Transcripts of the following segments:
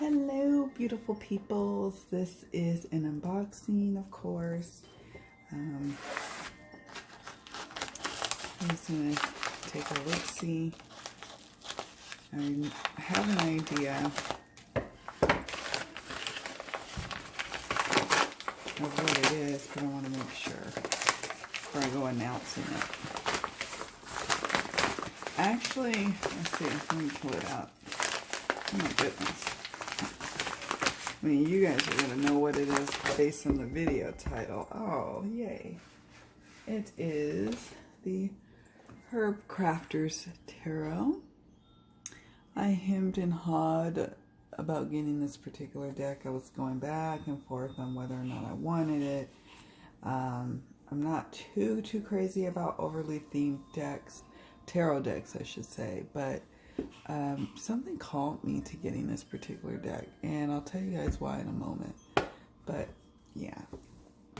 Hello, beautiful peoples. This is an unboxing, of course. I'm just going to take a look-see. I have an idea of what it is, but I want to make sure before I go announcing it. Actually, let's see, let me pull it out. Oh my goodness. I mean, you guys are going to know what it is based on the video title. Oh, yay. It is the Herbcrafter's Tarot. I hemmed and hawed about getting this particular deck. I was going back and forth on whether or not I wanted it. I'm not too crazy about overly themed decks. Tarot decks, I should say. But something called me to getting this particular deck, and I'll tell you guys why in a moment. But yeah,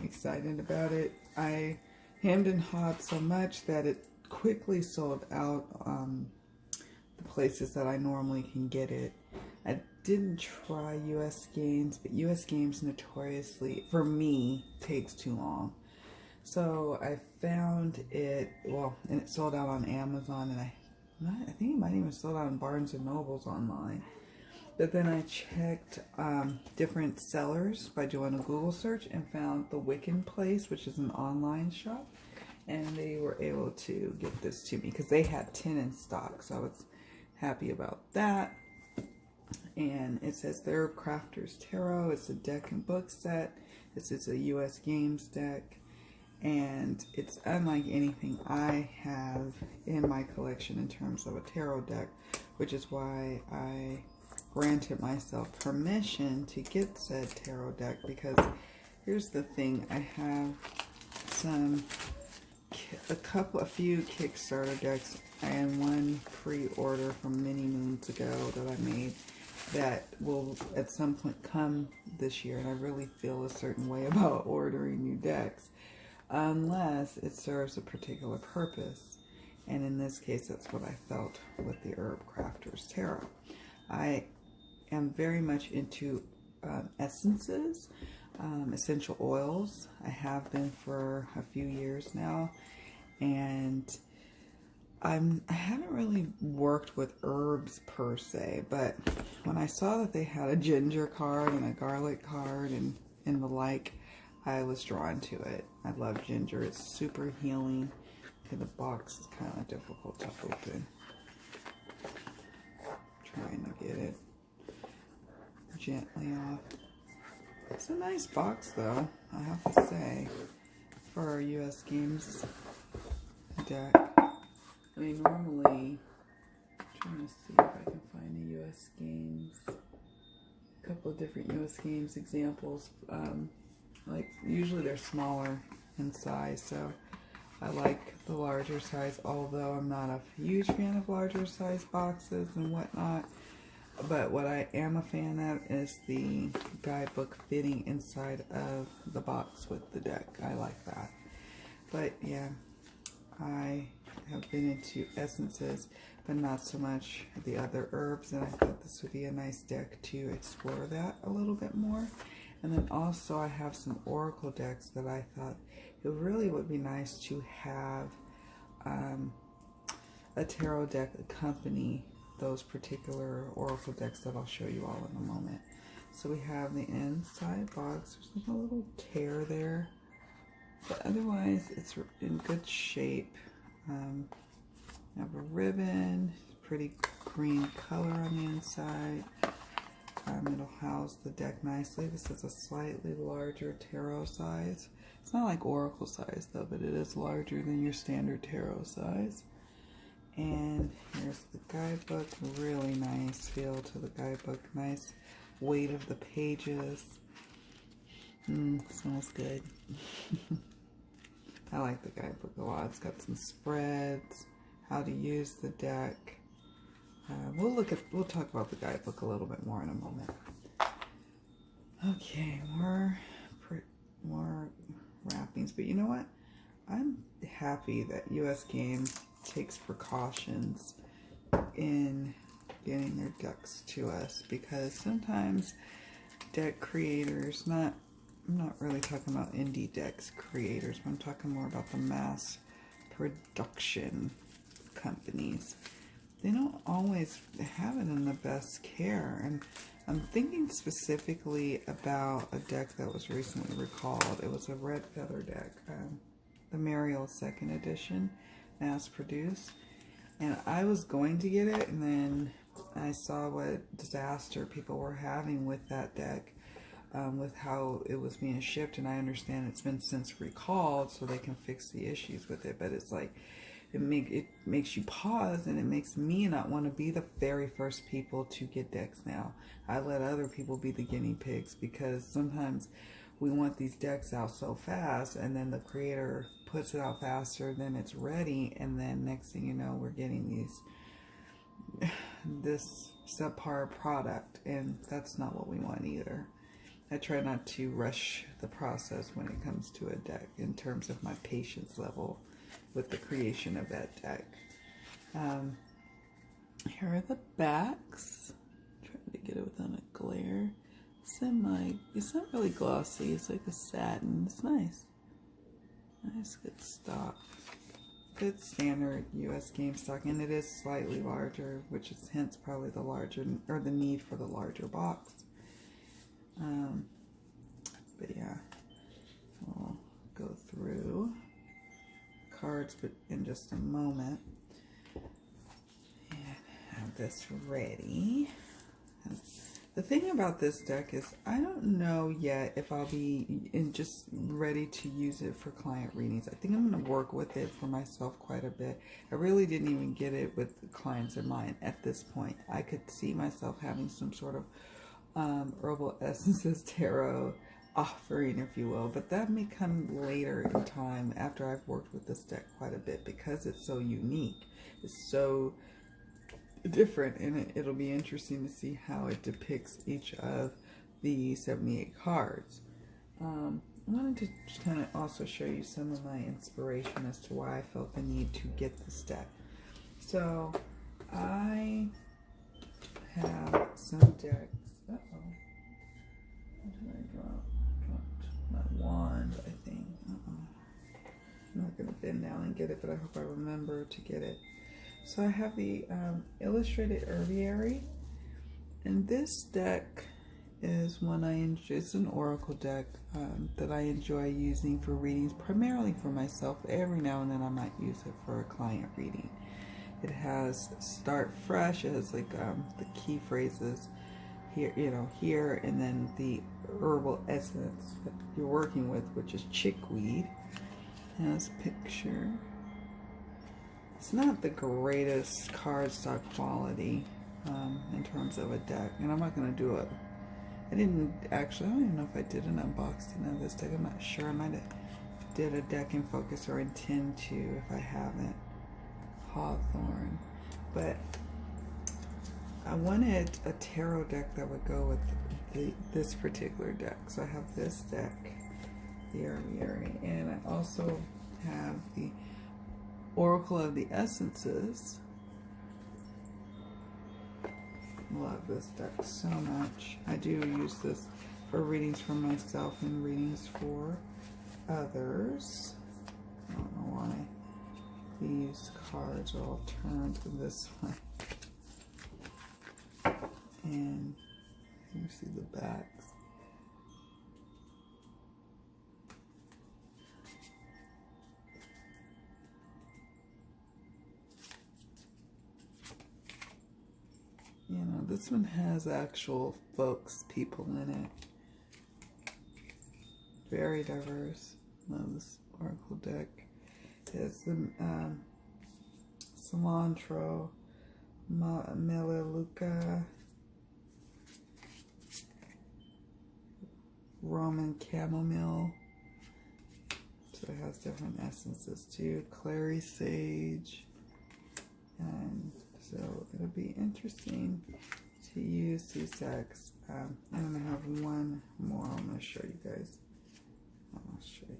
excited about it. I hemmed and hawed so much that it quickly sold out the places that I normally can get it. I didn't try US Games, but US Games notoriously, for me, takes too long. So I found it, well, and it sold out on Amazon, and I think it might even sold out on Barnes & Noble's online. But then I checked different sellers by doing a Google search and found the Wiccan Place, which is an online shop. And they were able to get this to me because they had 10 in stock. So I was happy about that. And it says the Herbcrafter's Tarot. It's a deck and book set. This is a US Games deck. And it's unlike anything I have in my collection in terms of a tarot deck, which is why I granted myself permission to get said tarot deck, because here's the thing. I have a few Kickstarter decks and one pre-order from many moons ago that I made that will at some point come this year, and I really feel a certain way about ordering new decks unless it serves a particular purpose. And in this case, that's what I felt with the Herbcrafter's Tarot. I am very much into essences, essential oils. I have been for a few years now, and I haven't really worked with herbs per se, but when I saw that they had a ginger card and a garlic card and the like, I was drawn to it. I love ginger. It's super healing. Okay, the box is kind of difficult to open. Trying to get it gently off. It's a nice box though, I have to say, for our US Games deck. I mean, normally, I'm trying to see if I can find a US Games, a couple of different US Games examples. Like, usually they're smaller in size, so I like the larger size, although I'm not a huge fan of larger size boxes and whatnot. But what I am a fan of is the guidebook fitting inside of the box with the deck. I like that. But yeah, I have been into essences, but not so much the other herbs, and I thought this would be a nice deck to explore that a little bit more. And then also I have some oracle decks that I thought it really would be nice to have a tarot deck accompany those particular oracle decks that I'll show you all in a moment. So we have the inside box. There's like a little tear there, but otherwise it's in good shape. I have a ribbon, pretty green color on the inside. It'll house the deck nicely. This is a slightly larger tarot size. It's not like oracle size though, but it is larger than your standard tarot size. And here's the guidebook. Really nice feel to the guidebook. Nice weight of the pages. Smells good. I like the guidebook a lot. It's got some spreads, how to use the deck. We'll talk about the guidebook a little bit more in a moment. Okay, more wrappings, but you know what? I'm happy that US Games takes precautions in getting their decks to us, because sometimes deck creators, I'm not really talking about indie decks creators, but I'm talking more about the mass production companies. They don't always have it in the best care. And I'm thinking specifically about a deck that was recently recalled. It was a red feather deck, the Mariel 2nd edition, mass produced. And I was going to get it, and then I saw what disaster people were having with that deck, with how it was being shipped. And I understand it's been since recalled so they can fix the issues with it. But it's like, it makes you pause, and it makes me not want to be the very first people to get decks now. I let other people be the guinea pigs, because sometimes we want these decks out so fast, and then the creator puts it out faster than it's ready, and then next thing you know, we're getting this subpar product, and that's not what we want either. I try not to rush the process when it comes to a deck in terms of my patience level with the creation of that deck. Here are the backs. I'm trying to get it without a glare. It's not really glossy. It's like a satin. It's nice. Nice, good stock. Good standard US game stock, and it is slightly larger, which is hence probably the larger, or the need for the larger box. But yeah, we'll go through cards but in just a moment, and have this ready. The thing about this deck is I don't know yet if I'll be just ready to use it for client readings. I think I'm going to work with it for myself quite a bit. I really didn't even get it with clients in mind at this point. I could see myself having some sort of Herbal Essences Tarot offering, if you will, but that may come later in time after I've worked with this deck quite a bit, because it's so unique. It's so different, and it'll be interesting to see how it depicts each of the 78 cards. I wanted to kind of also show you some of my inspiration as to why I felt the need to get this deck. So I have some decks. Uh-oh. What did I drop? Dropped my wand, I think. I'm not going to bend down and get it, but I hope I remember to get it. So I have the Illustrated Herbiary, and this deck is one I enjoy. It's an oracle deck that I enjoy using for readings, primarily for myself. Every now and then I might use it for a client reading. It has Start Fresh. It has like the key phrases here, here, and then the herbal essence that you're working with, which is chickweed. It has a picture. It's not the greatest cardstock quality in terms of a deck, and I'm not going to do it. I don't even know if I did an unboxing of this deck. I'm not sure. I might have did a deck in focus, or intend to if I haven't. Hawthorne. But I wanted a tarot deck that would go with this particular deck. So I have this deck, the Herbiary, and I also have the Oracle of the Essences. Love this deck so much. I do use this for readings for myself and readings for others. I don't know why these cards are all turned this way. And you see the backs. This one has actual folks, people in it. Very diverse. Love this oracle deck. It's the cilantro, melaleuca, Roman chamomile. So it has different essences too. Clary sage. And so it'll be interesting to use these decks. I'm going to have one more I'm going to show you guys. I'll show you.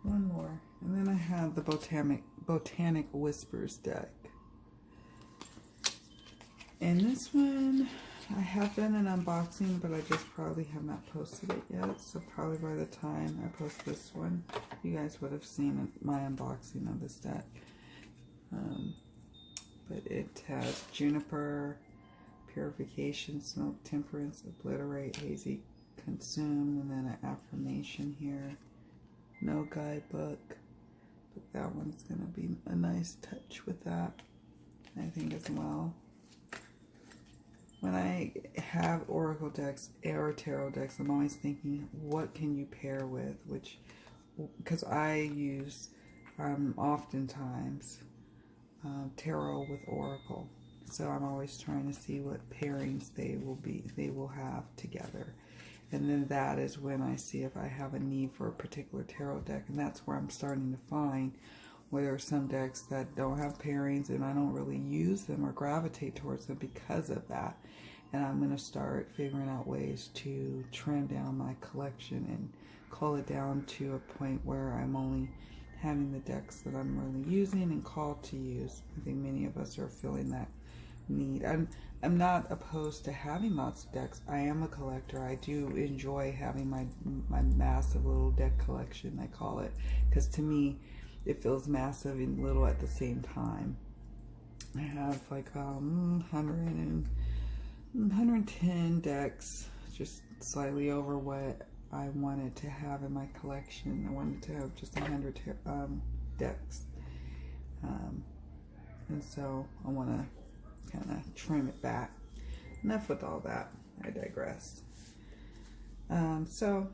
One more. And then I have the Botanic Whispers deck. And this one, I have done an unboxing, but I just probably have not posted it yet. So probably by the time I post this one, you guys would have seen my unboxing of this deck. But it has Juniper, Purification, Smoke, Temperance, Obliterate, Hazy, Consume, and then an affirmation here. No guidebook, but that one's going to be a nice touch with that, I think, as well. When I have oracle decks or tarot decks, I'm always thinking, what can you pair with? Which, because I use oftentimes tarot with oracle, so I'm always trying to see what pairings they will have together, and then that is when I see if I have a need for a particular tarot deck, and that's where I'm starting to find where there are some decks that don't have pairings, and I don't really use them or gravitate towards them because of that. And I'm going to start figuring out ways to trim down my collection and cull it down to a point where I'm only having the decks that I'm really using and called to use. I think many of us are feeling that need. I'm not opposed to having lots of decks. I am a collector. I do enjoy having my massive little deck collection, I call it, because to me it feels massive and little at the same time. I have like 110 decks, just slightly over what I wanted to have in my collection. I wanted to have just 100 decks, and so I want to kind of trim it back. Enough with all that, I digress. So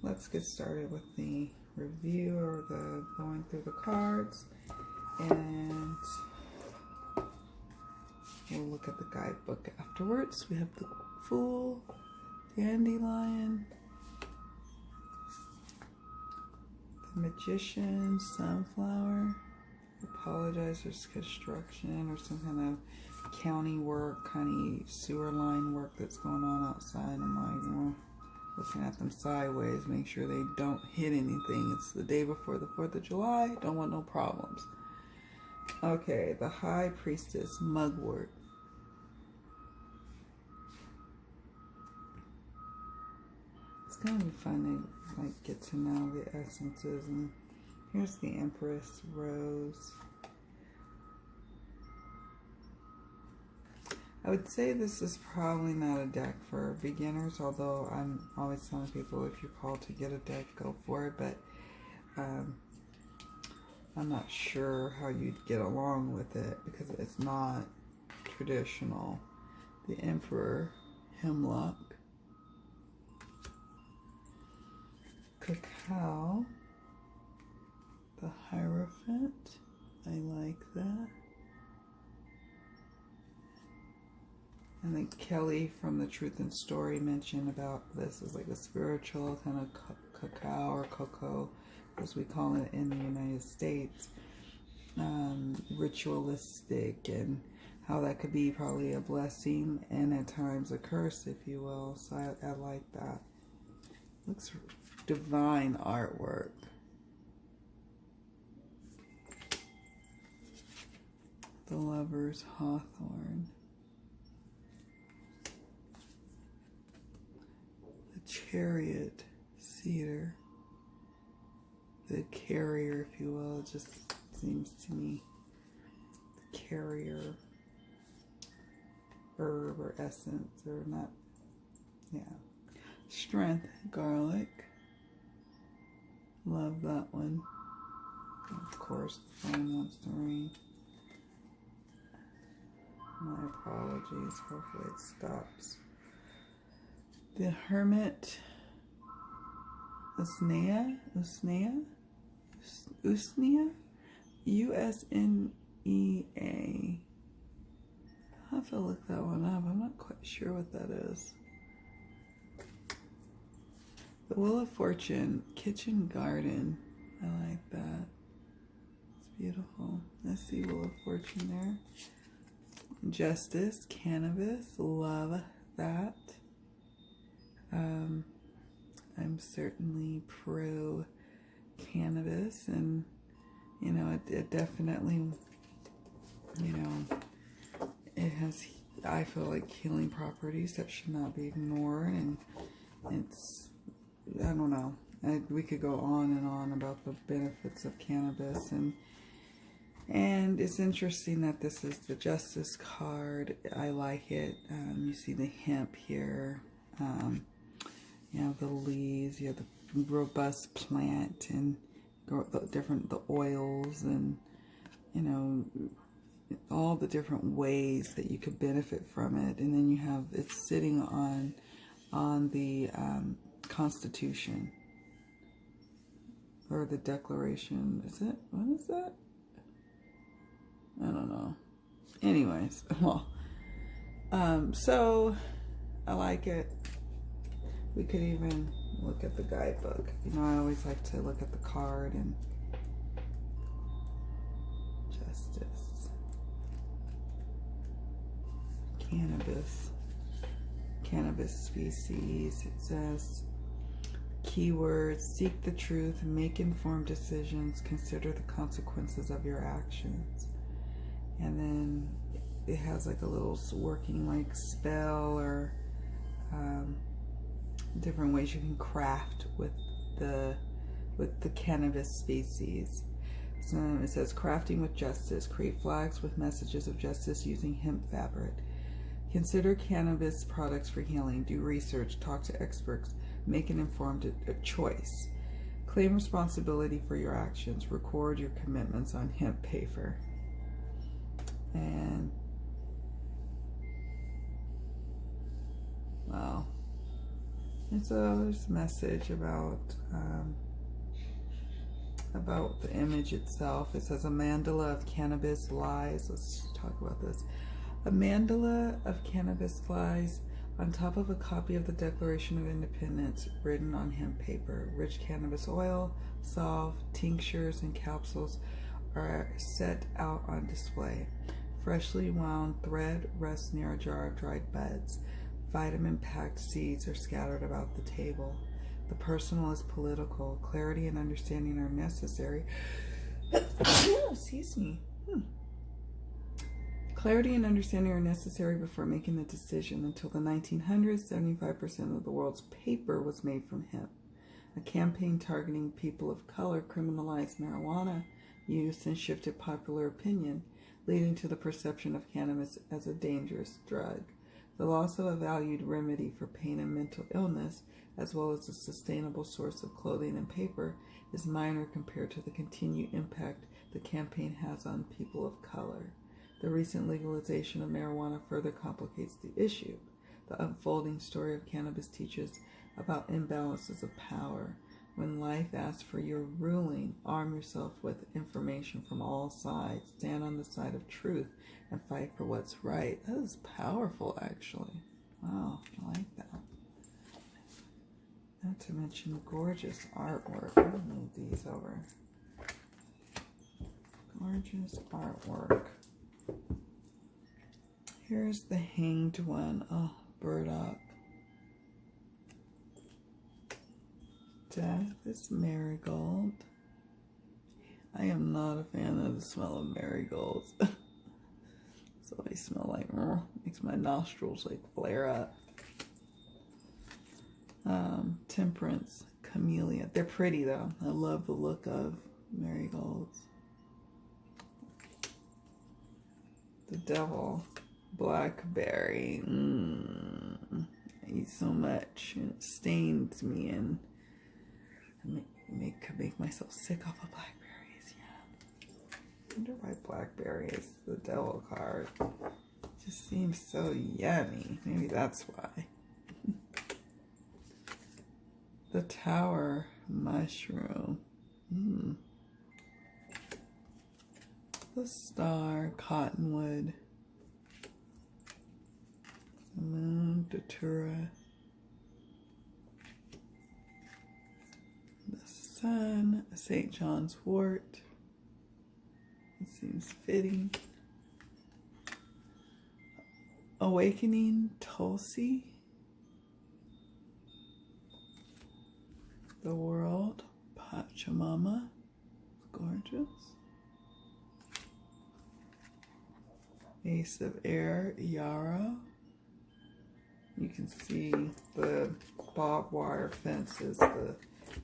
let's get started with the review, or the going through the cards, and we'll look at the guidebook afterwards. We have the Fool, Dandelion, the Magician, Sunflower. Apologize, there's construction or some kind of county work, kind of sewer line work that's going on outside. I'm like, looking at them sideways, make sure they don't hit anything. It's the day before the 4th of July. Don't want no problems. Okay, the High Priestess, Mugwort. It's gonna be fun to like get to know the essences. And here's the Empress Rose. I would say this is probably not a deck for beginners, although I'm always telling people if you're called to get a deck, go for it, but I'm not sure how you'd get along with it because it's not traditional. The Emperor, Hemlock, Cacao, the Hierophant, I like that. I think Kelly from the Truth and Story mentioned about this as like a spiritual kind of cacao or cocoa, as we call it in the United States, ritualistic, and how that could be probably a blessing and at times a curse, if you will. So I like that. Looks divine artwork. The Lover's Hawthorn. Chariot, Cedar, the Carrier, if you will. It just seems to me the Carrier herb or essence, or not, yeah. Strength, Garlic, love that one. And of course, the phone wants to ring. My apologies, hopefully it stops. The Hermit, Usnea, U-S-N-E-A. I'll have to look that one up. I'm not quite sure what that is. The Wheel of Fortune, Kitchen Garden. I like that. It's beautiful. I see Wheel of Fortune there. Justice, Cannabis. Love that. I'm certainly pro cannabis, and you know, it definitely, you know, it has I feel like healing properties that should not be ignored, and it's, I don't know. We could go on and on about the benefits of cannabis, and it's interesting that this is the Justice card. I like it. You see the hemp here. You have the leaves. You have the robust plant, and the oils, and you know, all the different ways that you could benefit from it. And then you have it's sitting on the Constitution, or the Declaration. Is it? What is that? I don't know. Anyways, well, so I like it. We could even look at the guidebook. You know, I always like to look at the card and Justice. Cannabis species. It says, keywords, seek the truth, make informed decisions, consider the consequences of your actions. And then it has like a little working like spell, or different ways you can craft with the cannabis species. So it says, crafting with justice, create flags with messages of justice using hemp fabric. Consider cannabis products for healing. Do research, talk to experts, make an informed choice. Claim responsibility for your actions. Record your commitments on hemp paper. And wow, it's a message about the image itself. It says, a mandala of cannabis lies. Let's talk about this. A mandala of cannabis lies on top of a copy of the Declaration of Independence written on hemp paper. Rich cannabis oil, salve, tinctures, and capsules are set out on display. Freshly wound thread rests near a jar of dried buds. Vitamin-packed seeds are scattered about the table. The personal is political. Clarity and understanding are necessary. Excuse me. Clarity and understanding are necessary before making a decision. Until the 1900s, 75% of the world's paper was made from hemp. A campaign targeting people of color criminalized marijuana use and shifted popular opinion, leading to the perception of cannabis as a dangerous drug. The loss of a valued remedy for pain and mental illness, as well as a sustainable source of clothing and paper, is minor compared to the continued impact the campaign has on people of color. The recent legalization of marijuana further complicates the issue. The unfolding story of cannabis teaches about imbalances of power. When life asks for your ruling, arm yourself with information from all sides. Stand on the side of truth and fight for what's right. That is powerful, actually. Wow, I like that. Not to mention gorgeous artwork. I'm going to move these over. Gorgeous artwork. Here's the hanged one. Oh, burdock. Death is marigold. I am not a fan of the smell of marigolds. So they smell like, makes my nostrils like flare up. Temperance, camellia. They're pretty though. I love the look of marigolds. The devil, blackberry. I eat so much and it stains me, and could make myself sick off of blackberries. Yeah. I wonder why blackberry is the devil card. It just seems so yummy. Maybe that's why. The tower mushroom. The star, cottonwood. The moon, datura. The sun, St. John's wort. It seems fitting. Awakening, Tulsi. The world, Pachamama. Gorgeous. Ace of Air, Yara. You can see the barbed wire fence is the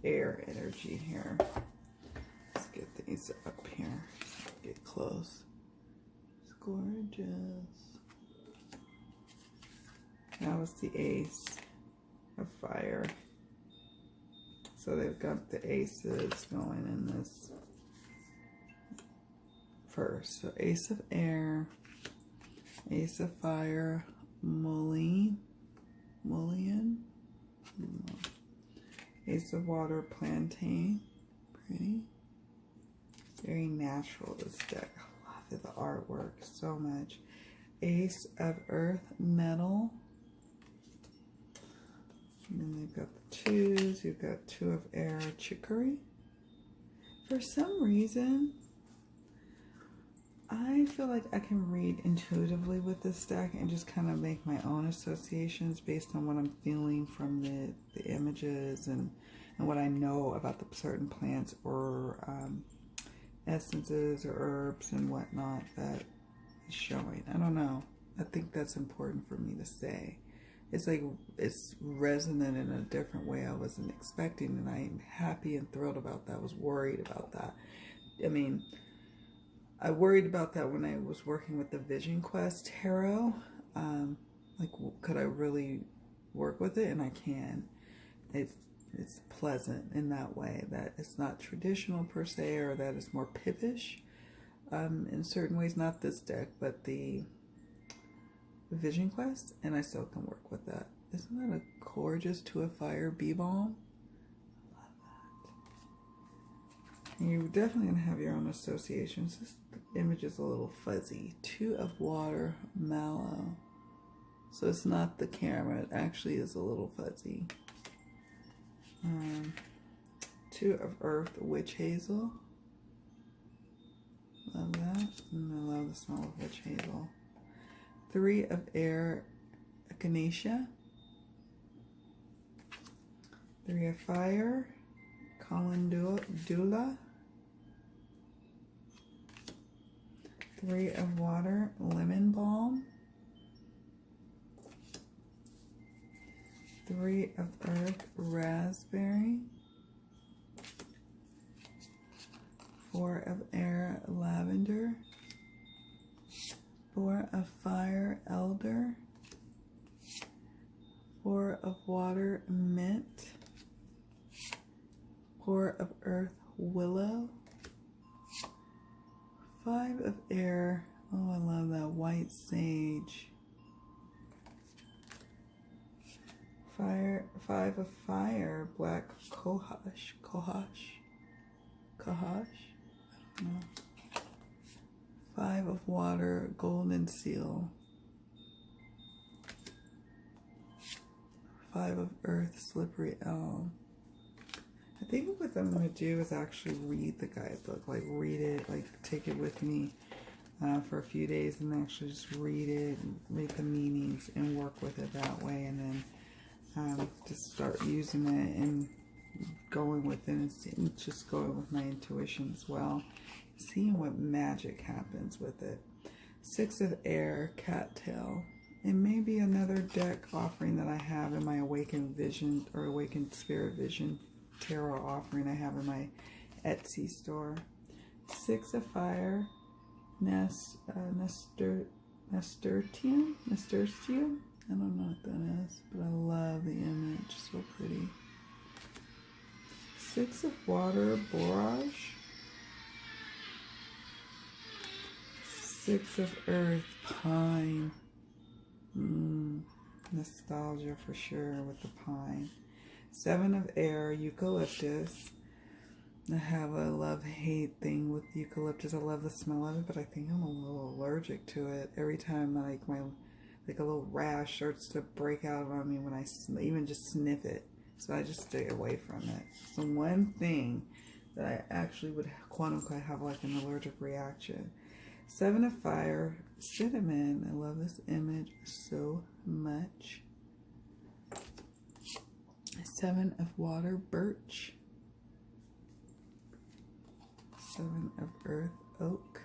air energy here. Let's get these up here. Get close. It's gorgeous. That was the Ace of Fire. So they've got the aces going in this first. So Ace of Air, Ace of Fire, Mullion, Ace of Water, Plantain, pretty, very natural this deck. I love the artwork so much. Ace of Earth, Metal, and then they've got the twos. You've got Two of Air, Chicory. For some reason, I feel like I can read intuitively with this deck and just kind of make my own associations based on what I'm feeling from the images and what I know about the certain plants or essences or herbs and whatnot that is showing. I don't know. I think that's important for me to say. It's like it's resonant in a different way I wasn't expecting, and I'm happy and thrilled about that. I was worried about that. I mean, I worried about that when I was working with the Vision Quest Tarot. Like, could I really work with it? And I can. It's pleasant in that way, that it's not traditional per se, or that it's more pippish in certain ways. Not this deck, but the Vision Quest, and I still can work with that. Isn't that a gorgeous Two of Fire bee balm? You're definitely going to have your own associations. This image is a little fuzzy. Two of Water, Mallow. So it's not the camera. It actually is a little fuzzy. Two of Earth, Witch Hazel. Love that. And I love the smell of witch hazel. Three of Air, Echinacea. Three of Fire, Calendula. Three of Water, Lemon Balm. Three of Earth, Raspberry. Four of Air, Lavender. Four of Fire, Elder. Four of Water, Mint. Four of Earth, Willow. Five of Air, oh, I love that, White Sage. Five of Fire, Black Cohosh. I don't know. Five of Water, Golden Seal. Five of Earth, Slippery Elm. I think what I'm going to do is actually read the guidebook, like read it, like take it with me for a few days and actually just read it, read the meanings and work with it that way, and then just start using it and going with it and just going with my intuition as well, seeing what magic happens with it. Six of Air, Cattail. It may be another deck offering that I have in my Awakened Vision or Awakened Spirit Vision tarot offering I have in my Etsy store. Six of Fire, Nasturtium. I don't know what that is, but I love the image, so pretty. Six of Water, Borage. Six of Earth, Pine. Nostalgia for sure with the pine. Seven of Air, Eucalyptus. I have a love-hate thing with eucalyptus. I love the smell of it, but I think I'm a little allergic to it. Every time like a little rash starts to break out on me when I even just sniff it. So I just stay away from it. So one thing that I actually would quote-unquote have like an allergic reaction. Seven of Fire, Cinnamon. I love this image so much. Seven of Water, Birch. Seven of Earth, Oak.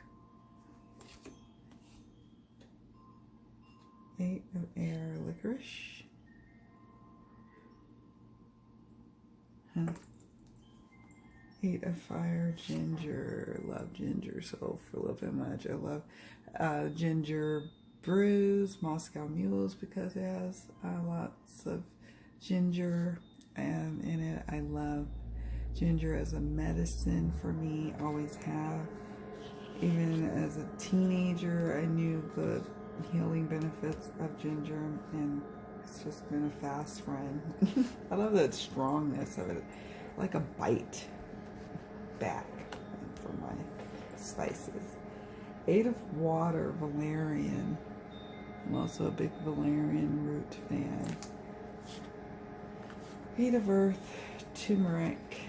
8 of air, licorice. 8 of fire, ginger. Love ginger so flippin' much. I love ginger brews, Moscow mules, because it has lots of ginger in it. I love ginger as a medicine for me, always have. Even as a teenager, I knew the healing benefits of ginger, and it's just been a fast friend. I love the strongness of it, like a bite back for my spices. 8 of water, valerian. I'm also a big valerian root fan. 8 of earth, turmeric.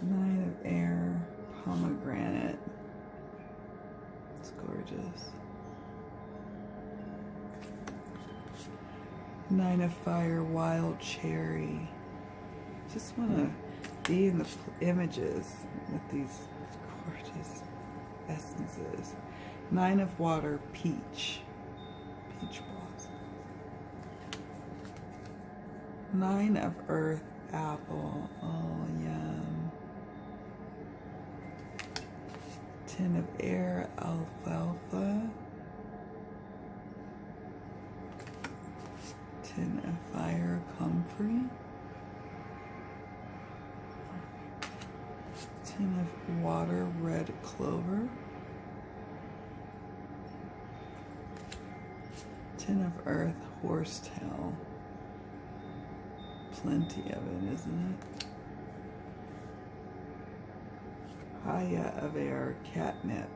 9 of air, pomegranate. It's gorgeous. 9 of fire, wild cherry. Just want to be in the images with these gorgeous essences. 9 of water, peach. Peach blossom. 9 of earth, apple. Oh, yum. 10 of air, alfalfa. 10 of fire, comfrey. 10 of water, red clover. 10 of earth, horsetail. Plenty of it, isn't it? Haya of air, catnip.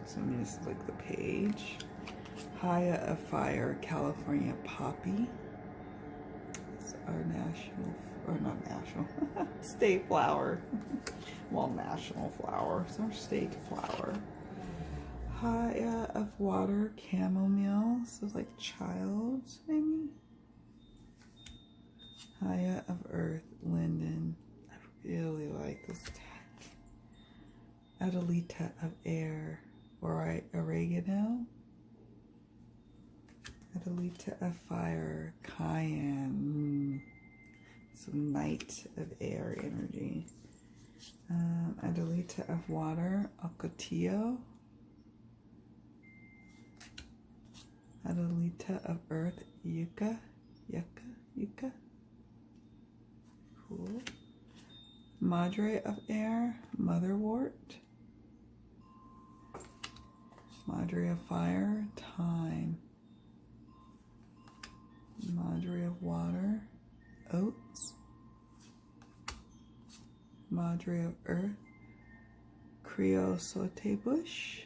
So this is like the page. Haya of fire, California poppy. It's our national, or not national, state flower. Well, national flower. It's our state flower. Haya of water, chamomile. So like child's, maybe. Haya of earth, linden. I really like this tag. Adelita of air, or oregano. Adelita of fire, cayenne. Some night of air energy. Adelita of water, ocotillo. Adelita of earth, yucca. Yucca. Cool. Madre of air, motherwort. Madre of fire, thyme. Madre of water, oats. Madre of earth, creosote bush.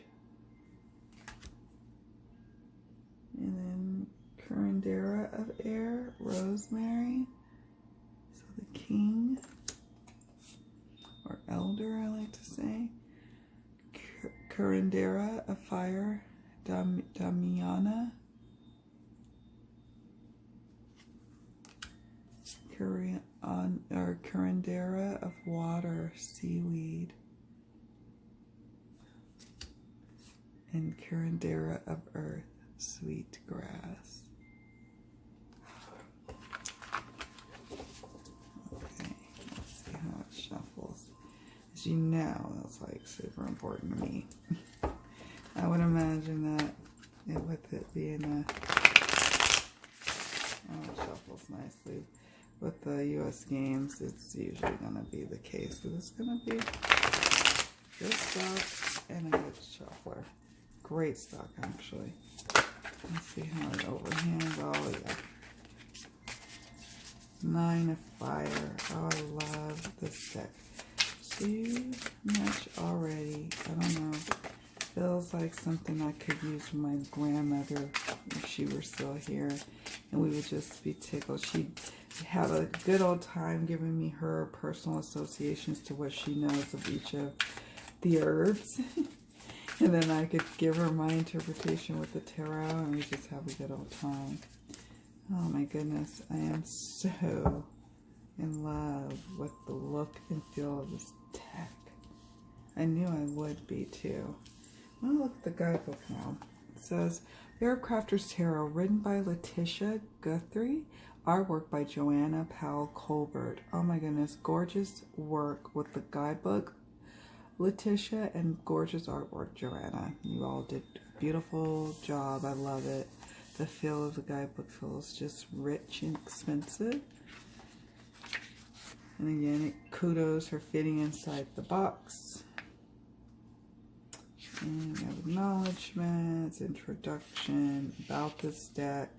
And then curandera of air, rosemary. So the king, or elder, I like to say. Curandera of fire, damiana. Curandera of water, seaweed. And curandera of earth, sweet grass. Okay, let's see how it shuffles. As you know, that's like super important to me. I would imagine that with it being a, oh, it shuffles nicely. With the U.S. games, it's usually going to be the case. So this is going to be good stock and a good shuffler. Great stock, actually. Let's see how it overhands. Oh, yeah. 9 of fire. Oh, I love this deck. Too much already. I don't know. Feels like something I could use for my grandmother if she were still here. And we would just be tickled. She'd have a good old time giving me her personal associations to what she knows of each of the herbs. And then I could give her my interpretation with the tarot, and we just have a good old time. Oh my goodness, I am so in love with the look and feel of this deck. I knew I would be too. I'm going to look at the guidebook now. It says, Herbcrafter's Tarot, written by Latisha Guthrie, artwork by Joanna Powell Colbert. Oh my goodness, gorgeous work with the guidebook, Latisha, and gorgeous artwork, Joanna. You all did a beautiful job. I love it. The feel of the guidebook feels just rich and expensive. And again, kudos for fitting inside the box. And we have acknowledgements, introduction, about this deck.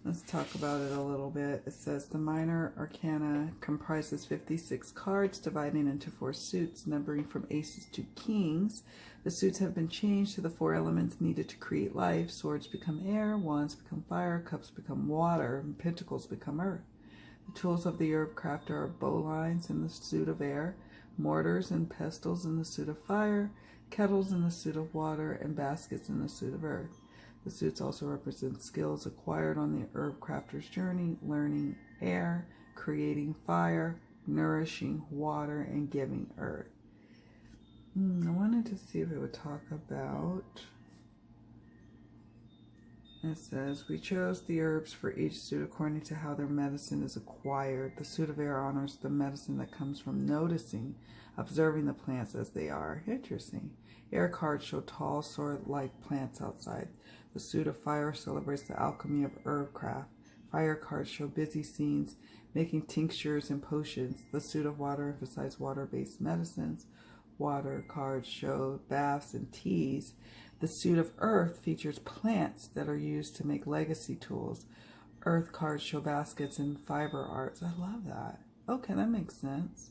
Let's talk about it a little bit. It says the minor arcana comprises 56 cards dividing into 4 suits, numbering from aces to kings. The suits have been changed to the 4 elements needed to create life. Swords become air, wands become fire, cups become water, and pentacles become earth. The tools of the Herbcrafter are bowlines in the suit of air, mortars and pestles in the suit of fire, kettles in the suit of water, and baskets in the suit of earth. The suits also represent skills acquired on the Herbcrafter's journey, learning air, creating fire, nourishing water, and giving earth. I wanted to see if it would talk about... It says, we chose the herbs for each suit according to how their medicine is acquired. The suit of air honors the medicine that comes from noticing, observing the plants as they are. Interesting. Air cards show tall, sword-like plants outside. The suit of fire celebrates the alchemy of herbcraft. Fire cards show busy scenes, making tinctures and potions. The suit of water emphasizes water-based medicines. Water cards show baths and teas. The suit of earth features plants that are used to make legacy tools. Earth cards show baskets and fiber arts. I love that. Okay, that makes sense.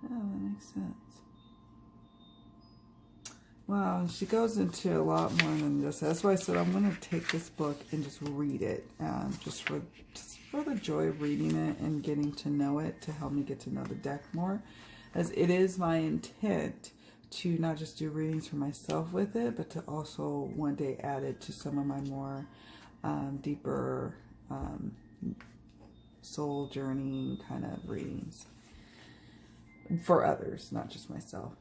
Yeah, that makes sense. Wow, she goes into a lot more than this. That's why I said I'm going to take this book and just read it. Just for the joy of reading it and getting to know it, to help me get to know the deck more. As it is my intent to not just do readings for myself with it, but to also one day add it to some of my more deeper soul journey kind of readings for others, not just myself.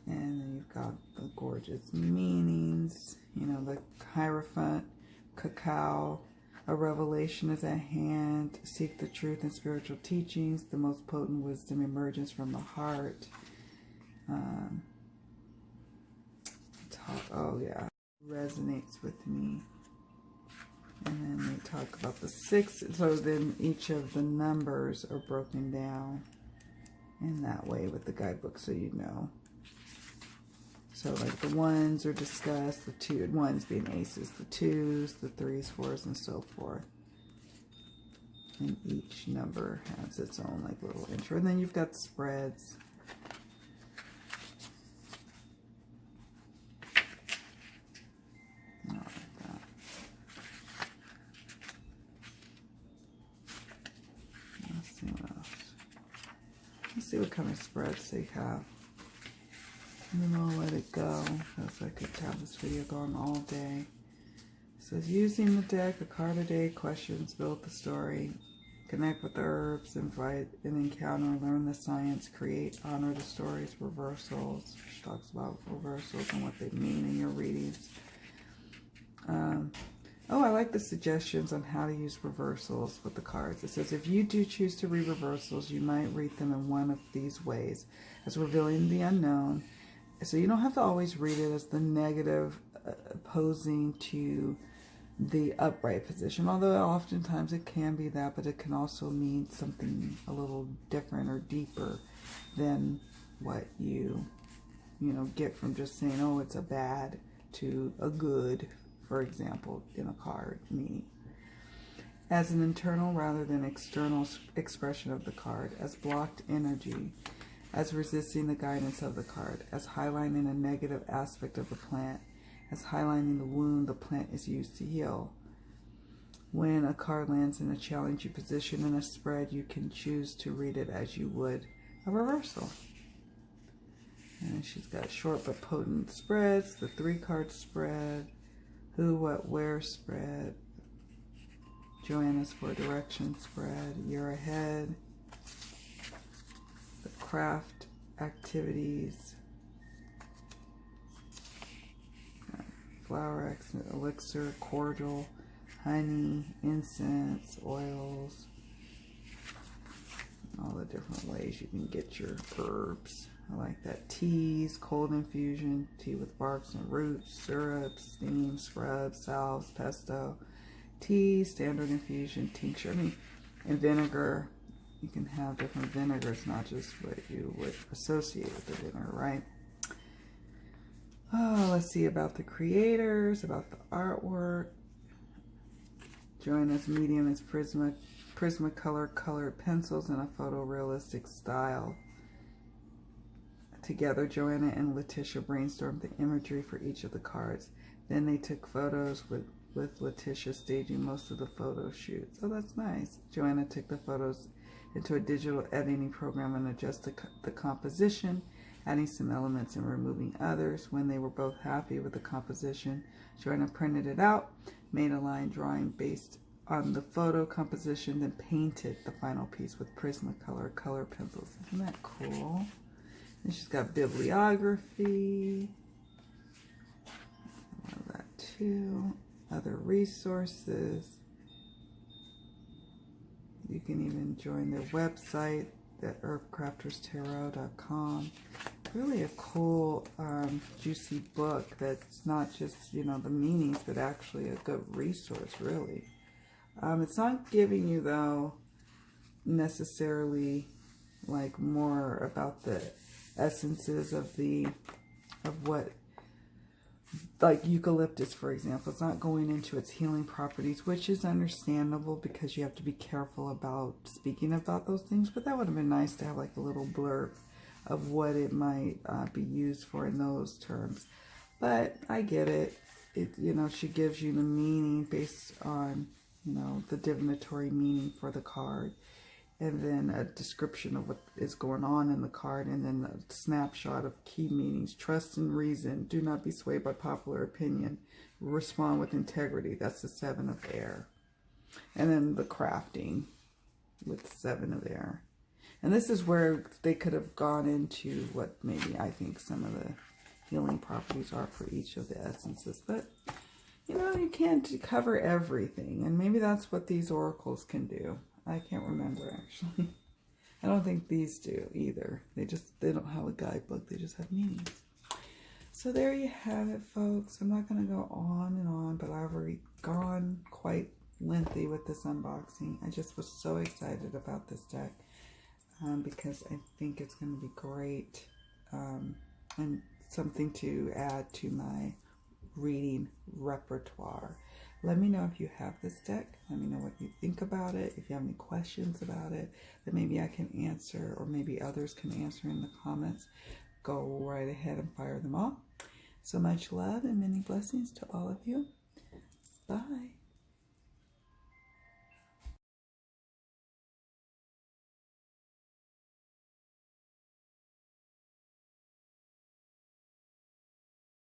And then you've got the gorgeous meanings, you know, the Hierophant, cacao, a revelation is at hand, seek the truth and spiritual teachings, the most potent wisdom emerges from the heart. Oh yeah, resonates with me. And then they talk about the 6, so then each of the numbers are broken down in that way with the guidebook, so you know. So like the 1s are discussed, the 1s being aces, the 2s, the 3s, 4s, and so forth. And each number has its own like little intro. And then you've got spreads. See what kind of spreads they have. And then I'll let it go, because I could have this video going all day. It says, using the deck, a card a day, questions, build the story, connect with the herbs, invite an encounter, learn the science, create, honor the stories, reversals. She talks about reversals and what they mean in your readings. Oh, I like the suggestions on how to use reversals with the cards. It says, if you do choose to read reversals, you might read them in one of these ways, as revealing the unknown. So you don't have to always read it as the negative opposing to the upright position, although oftentimes it can be that, but it can also mean something a little different or deeper than what you get from just saying, oh, it's a bad to a good, for example, in a card meaning. As an internal rather than external expression of the card, as blocked energy, as resisting the guidance of the card, as highlighting a negative aspect of the plant, as highlighting the wound the plant is used to heal. When a card lands in a challenging position in a spread, you can choose to read it as you would a reversal. And she's got short but potent spreads, the 3-card spread, who, what, where spread, Joanna's 4 direction spread, year ahead, the craft activities, flower elixir, cordial, honey, incense, oils, all the different ways you can get your herbs. I like that. Teas, cold infusion, tea with barks and roots, syrups, steam, scrubs, salves, pesto, tea, standard infusion, tincture. I mean, and vinegar. You can have different vinegars, not just what you would associate with the vinegar, right? Oh, let's see about the creators, about the artwork. Joanna's medium is Prismacolor colored pencils in a photorealistic style. Together, Joanna and Latisha brainstormed the imagery for each of the cards. Then they took photos with Latisha staging most of the photo shoots. Oh, that's nice. Joanna took the photos into a digital editing program and adjusted the composition, adding some elements and removing others. When they were both happy with the composition, Joanna printed it out, made a line drawing based on the photo composition, then painted the final piece with Prismacolor color pencils. Isn't that cool? And she's got bibliography. I love that too. Other resources. You can even join their website at herbcrafterstarot.com. Really a cool, juicy book that's not just, you know, the meanings, but actually a good resource, really. It's not giving you, though, necessarily, like, more about the essences of what, like eucalyptus, for example. It's not going into its healing properties, which is understandable because you have to be careful about speaking about those things. But that would have been nice to have like a little blurb of what it might be used for in those terms. But I get it. You know, she gives you the meaning based on, you know, the divinatory meaning for the card. And then a description of what is going on in the card, and then a snapshot of key meanings. Trust and reason. Do not be swayed by popular opinion. Respond with integrity. That's the 7 of air. And then the crafting with 7 of air. And this is where they could have gone into what maybe I think some of the healing properties are for each of the essences. But, you know, you can't cover everything. And maybe that's what these oracles can do. I can't remember, actually. I don't think these do either. They don't have a guidebook. They just have meanings. So there you have it, folks. I'm not going to go on and on, but I've already gone quite lengthy with this unboxing. I just was so excited about this deck because I think it's going to be great and something to add to my reading repertoire. Let me know if you have this deck. Let me know what you think about it. If you have any questions about it that maybe I can answer, or maybe others can answer in the comments, go right ahead and fire them all. So much love and many blessings to all of you. Bye.